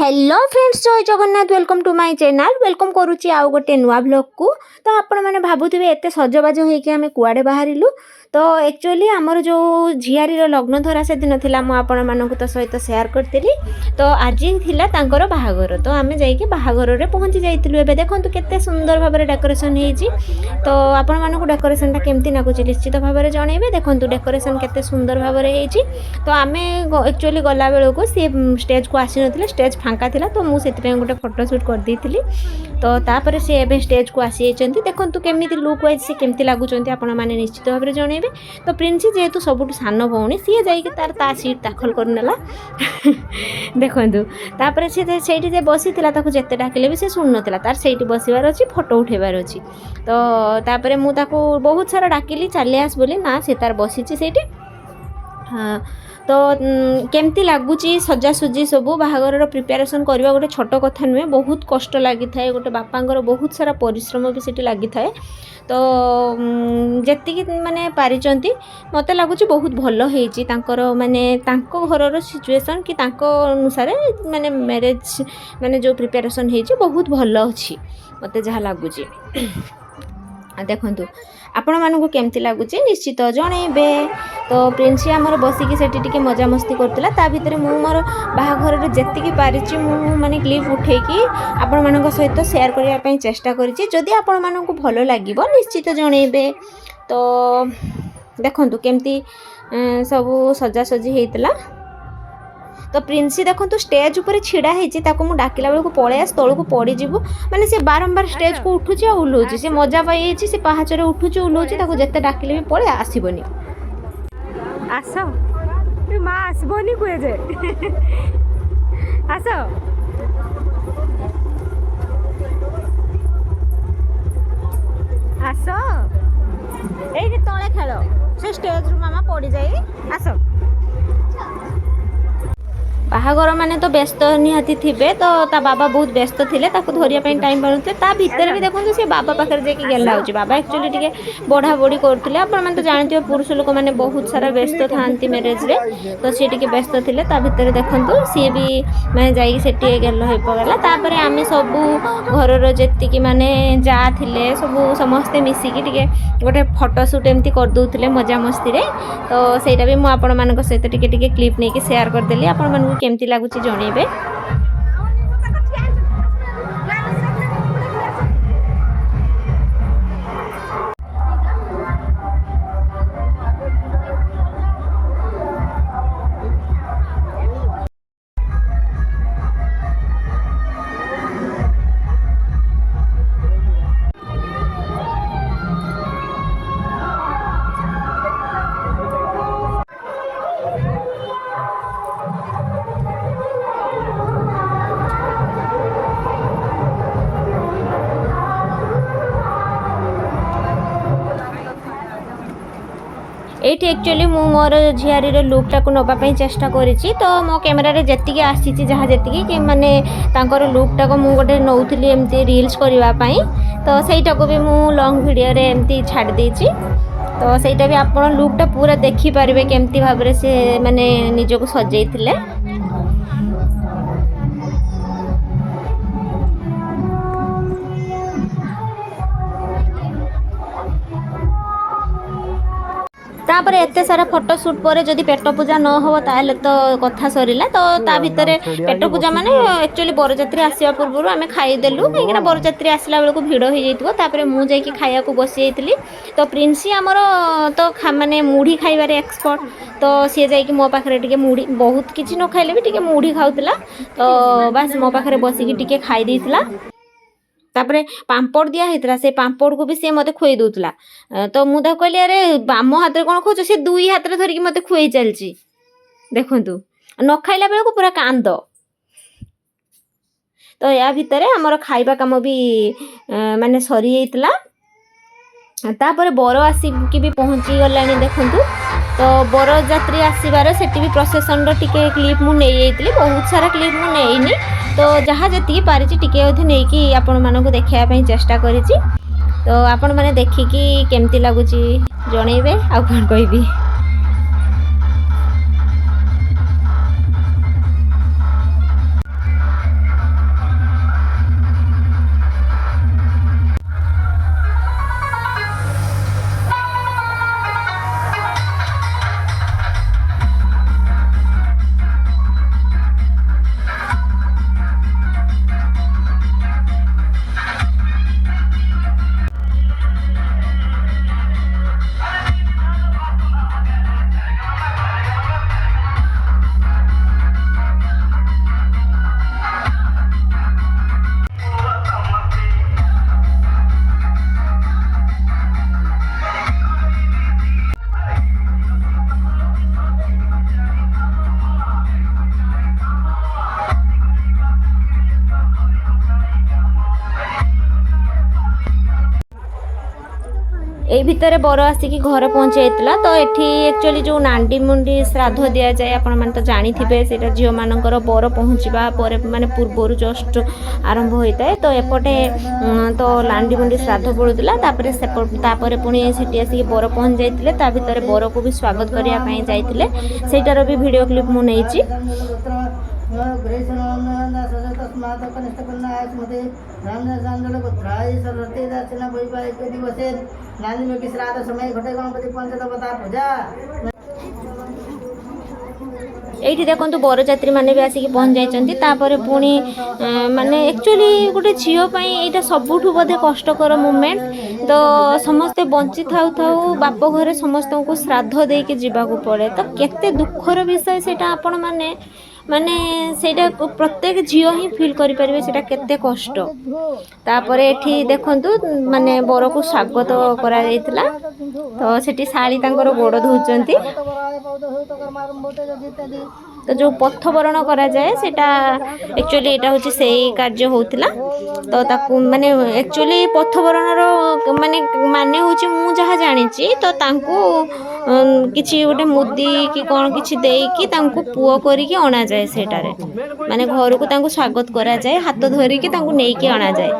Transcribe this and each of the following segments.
Hello friends, जय Jagannath. Welcome to my channel. Welcome करुच्ची आउ गोटे नुआ ब्लॉग को। तो आपण मैंने भावुवे एत सजबाज होकर आम कुआड़े बाहरलु। तो एक्चुअली आमर जो झियारीर लग्न धरा से दिन था मुझे तो सहित सेयार करी। तो आज था बाहागर। तो आम जाइए बाहागर पहुँची जाइलु। एवं देखो केते सुंदर भाव में डेकोरेशन होती। तो आपण मानक डेकोरेशन केमती लगुच निश्चित भाव में जनइबे। देखो डेकोरेशन केते सुंदर भाव में होती। तो आम एक्चुअली गला बेलू सी स्टेज को आसी ना, स्टेज फांका थिला। तो मुझे गोटे फोटोशूट कर दी थी। तो तापर सी एवं स्टेज को आसी देखो केमी लुक वाइज सी केमती लगुच आपण मैंने निश्चित भाव में जनइबे। तो प्रिंसी जेहेतु सबुठ सान भौणी सी जाइए तार ता सीट दाखल करनेला। देखु तापर से बसी जिते डाकिले भी से शुणु ना, तार से बसबार अच्छी फोटो उठेबार अच्छी। तो तापर मुझे बहुत सारा डाकिली चली आस बोली ना, से तार बसी से। हाँ, तो केमती लगुच सजासुजी सबू बाहागर प्रिपेरेसन करवा गोटे छोट कथा नुहे, बहुत कष्ट लगी थाए। गोटे बापांगर बहुत सारा परिश्रम भी सीटी लगी थाए। तो जी मैंने पारिचंती मत लगुच बहुत भल होती माने घर सिचुएसन कि अनुसार माने मैरिज माने जो प्रिपेरेसन होती बहुत भल अच्छी मत जहाँ लगुच। देखु आपण मानक केमती लगुच निश्चित जनइबे। तो प्रिंसी आमर बसिकी सेठी मजा मस्ती करतला। ता भितर मु मोर बाहाघर जेतिकी पारिची मु माने क्लिप उठेकी आपण मानक सहित शेयर करबा पई चेष्टा करिछि। जदि आपण मानक भलो लागिबो निश्चित जनइबे। तो देखंतु केमती सब सजासजी हेतला। तो प्रिंसी देखो स्टेज ऊपर छिड़ा होती डाकिला बेलू पलि आस तौक पड़ीजु। माने से बारंबार स्टेज को उठुची आ उलूची। से मजा पाई से पाहाचरे उठुची उलूची, जिते डाकिले भी पलि आसबनी। आस माँ आसबनी कहे जे आस आस ये तले खेल से स्टेज रु मामा पड़ जाए। आस बाहागर माने तो व्यस्त निहाती थिबे। तो ता बाबा बहुत व्यस्त थिले, ताको धरिया पई टाइम पाउनते। ता भीतर भी देखो से बाबा पाखर जेकी गेला होची। बाबा एक्चुअली टिके बढ़ा बढ़ी करथिले। आपण माने तो जानथिबे पुरुष लोक माने बहुत सारा व्यस्त थांती मैरिज रे। तो सी टिके व्यस्त थिले। ता भीतर देखंतु सी भी माने जाई सेठी गेल होई पगला। तापरे आमे सब घरर जेतिकी माने जा थिले सब समस्त मिसिकी टिके गोटे फोटोशूट एमती कर दोथिले मजा मस्ती रे। तो सेटा भी मु आपण मानक सहित टिके टिके क्लिप नै के शेयर कर देली। आपण मानक केमती लगुच जनइबे। ये एक्चुअली मु मोर झियारी लुकटा को नापी चेष्टा करी। तो मो कैमेरा रे जेतिकी आसी जहाँ जेतिकी कि माने तांकर लुकटा को मु गोटे नौथली एमती रील्स करने। तो सहीटा को भी मु लॉन्ग वीडियो रे एमती छाड़ देछि। तो सहीटा भी आपण लुकटा पूरा देखि पारिबे केमती भाव रे से माने निजको सजेइथिले। तापर एते सारा फोटोशूट पर जदि पेट पूजा न हो ताले तो कथा सरीला। तो ता भितर पेट पूजा माने एक्चुअली बरजात्री आसीबा पूर्व आमे खाई देलु। कहीं बरजात्री आसला बेलू भिड़ हो जाइतबो। तापर मु जाइकी खाया को बसी जाइतली। तो प्रिंसी आमर तो माने मुढ़ी खाइबारे एक्सपर्ट। तो सी जाइकी मो पाखरे टिके मुढ़ी बहुत किछि न खाइले भी टिके मुढ़ी खाउतला। तो बस मो पाखरे बसिकी टिके खाई देइतला। तापरे पांपड़ दिया होता से पांपड़ को भी सी मत खुई दूला। तो मुझे कहली अरे बाम हाथ में कौन खुच सी दुई हाथ में धरिकी मत खुई चलची। देखु न खाइला बेलू को पूरा कांद। तो या भितर आमर खाइबा काम भी माने सरी जाइतला। तापर बर आसिकी भी पहुँची गलानी। देखु तो बरजात्री आसबार से प्रोसेसन टिके क्लिप मु नहीं जाइली। बहुत सारा क्लिप मु नहीं। तो जहाँ जी पारिची टिके अधे नहीं कि आपण मानक देखापी चेष्टा करिछि। तो आपण माने देखिकी केमती लगुच जनइबे आ कौन कहबी। এই ভিতরে বর আসিকি ঘরে পৌঁছি যাইଥିଲା। তো এଠି একচুয়ালি जो नांडी मुंडी श्राद्ध दिया जाए आपण मैंने तो जानी थे सेटा झील मानकर बर पहुँचवा पर माने पूर्वर जस्ट आरंभ होता है। तो एपटे तो लांडी मुंडी श्राद्ध पड़ूला तापर पुणी सेठी आसिक बर पहुँच जाते ता भितर बर को भी स्वागत करने जाते सेटार भी वीडियो क्लिप मुझे এইটি দেখন্তু বরযাত্রী মানে भी आसिक पहुँच जाइछन्ती। तापर पुणी माने एक्चुअली गोटे झील पाई एटा सबुठु बोधे कष्टकर मोमेंट। तो समस्ते बंची थाउ थाउ बाप घरे समस्त को श्राद्ध देके जीवाकू पड़े। तो केते दुखर विषय सेटा आपण माने माने सेटा प्रत्येक झील ही फील करि परिबे सेटा केते कष्ट। तापर एठी देखंतु माने बर को स्वागत करा जायतिला। तो सेठी साली तांकर गोड़ धोउचंती। तो जो पथवरण करा जाए सेटा एक्चुअली एटा होची सेही कार्य होतिला। तो ताकू माने एक्चुअली पथवरणर माने माने होची मु जहा जानिची तो तांको किछि गोटे मुदी कि कोन किछि देई कि तांको पुओ करी कि अणा जाए सेटारे माने घर को तांको स्वागत करा जाए हाथ धरी कि तांको नेई कि अणा जाए।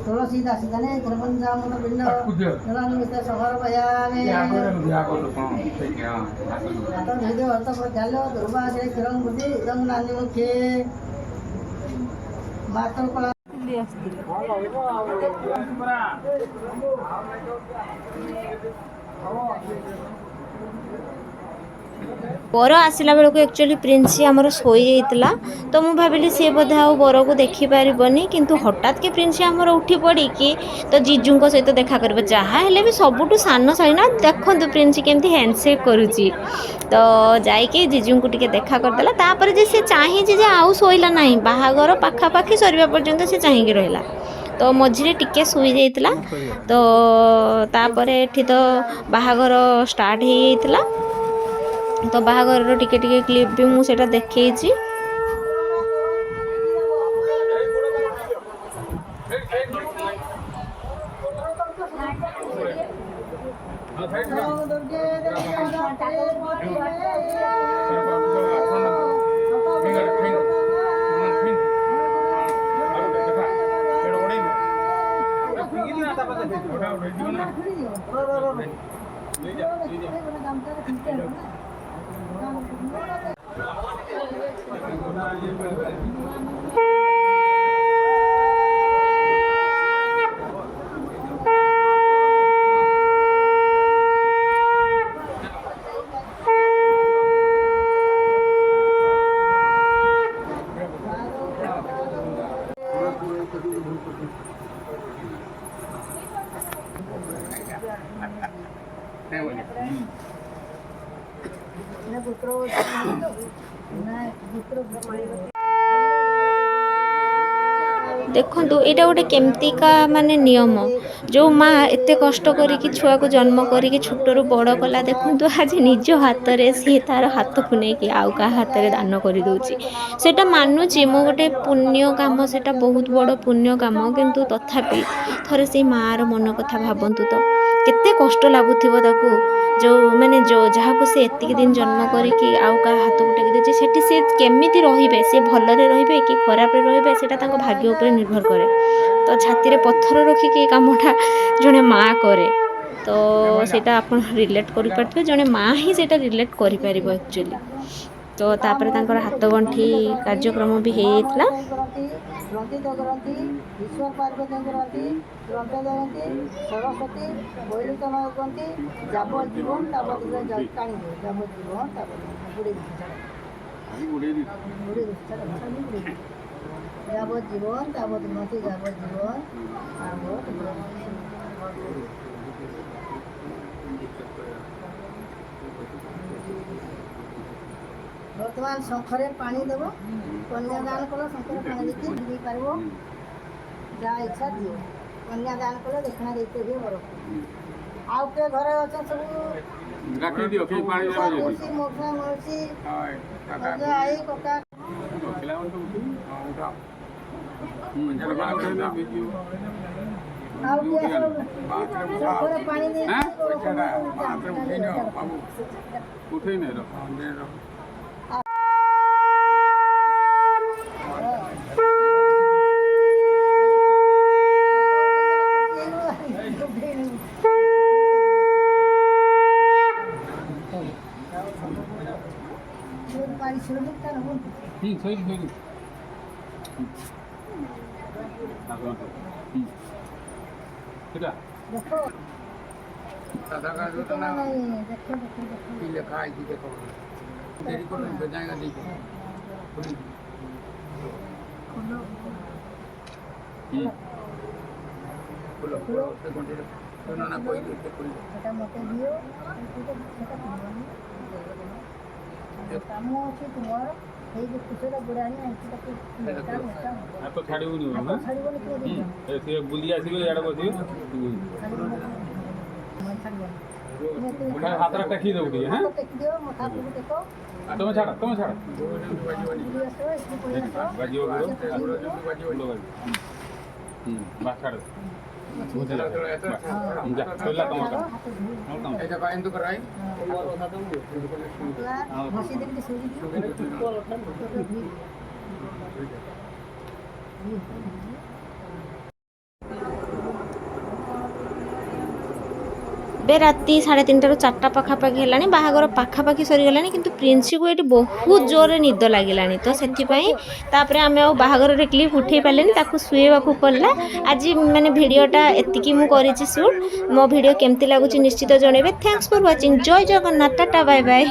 तुलसी दासिकाने कृपंजामन पिंड जलानुमित समर्पयामि आता भेदे अर्थ प्रचाल्य दुर्वासे किरण बुद्धि इदं नान्य मुखे मातृ कला बर आसला बेलू एक्चुअली प्रिंसी आमर शोई जाइतिला। तो मु भाविली सी बोधे आ बर को देखी पारबनी किंतु हठात के प्रिंसी आमर उठी पड़ी कि तो जीजू सहित देखा कर जहाँ हेले भी सबुठु सान शाड़ी ना देखु प्रिंसी केमती हैंडसेक करुच्ची। तो जाइए जीजू को टिके देखा करदेला तापर जे से चाहिए जे आउ शोइला ना बाहागर पाखापाखि सरिबा पर्यंत से चाहिए रहिला। तो मझे टिके शुई जाइतिला तो तापर एठी तो बाहाघर स्टार्ट हो जाइतिला तो बाहाघर टिके टिके क्लिप भी मुझे देखी। देखु यहाँ गोटे केमतिका माने नियम जो माँ एत कष्ट करी छुआ को जन्म करी छोटू बड़ कला देखु आज निज हाथ में सी तार हाथ को नहीं आउ का हाथ में दान कर दूची सेटा मानुची मो गोटे पुण्य काम से बहुत बड़ पुण्य काम किंतु तथापि थरे से माँ रो मन कथा भावतु तो केते कष्ट लगुथिबो ताकू जो माने जो जहाँ को से एतिक दिन जन्म करी आउ का हाथ को टेक देछि सेठी से केमिति रहिबे से भलरे रहिबे कि खराब रे रहिबे सेटा तांको भाग्य ऊपर निर्भर करे। तो छाती रे पत्थर रखिकी कामटा जने माँ करे तो सेटा आपण रिलेट करि पारथबे जने माँ ही सेटा रिलेट करि पारिबो एक्चुअली। तो तापर तांकर हाथ गंठी कार्यक्रम भी हो जाइतिला ईश्वर पार्वती सरस्वती बैलिकन जाबजीवन जाबजीवन जाबजीवन बर्तमान शंखरे पानी देव कन्यादान कल शंखरे पानी देती दी पार जहाँ इच्छा दियो कन्यादान कल दक्षिणा देते हुए बर आउ के घरे अच्छा सब राखी दियो के पानी मौसी मौसी आई कका पानी दे उठे नहीं तो छाड़ी बुली आस हाथ टेकी दो तुम छाड़ छाड़ बे राति 3:30 4टा पाखापाखि है बाहागर पाखापाखि सरीगला किंतु प्रिंसी को ये बहुत जोर निद लगे तो से आम बाहागर क्लिप उठे पारे शुएवा पड़ा आज मैंने भिडटा एतिकी मुझे शूट मो भिड केमती लगुच निश्चित जनइबे। Thanks for watching. जय जगन्नाथ टाटा बाय बाय।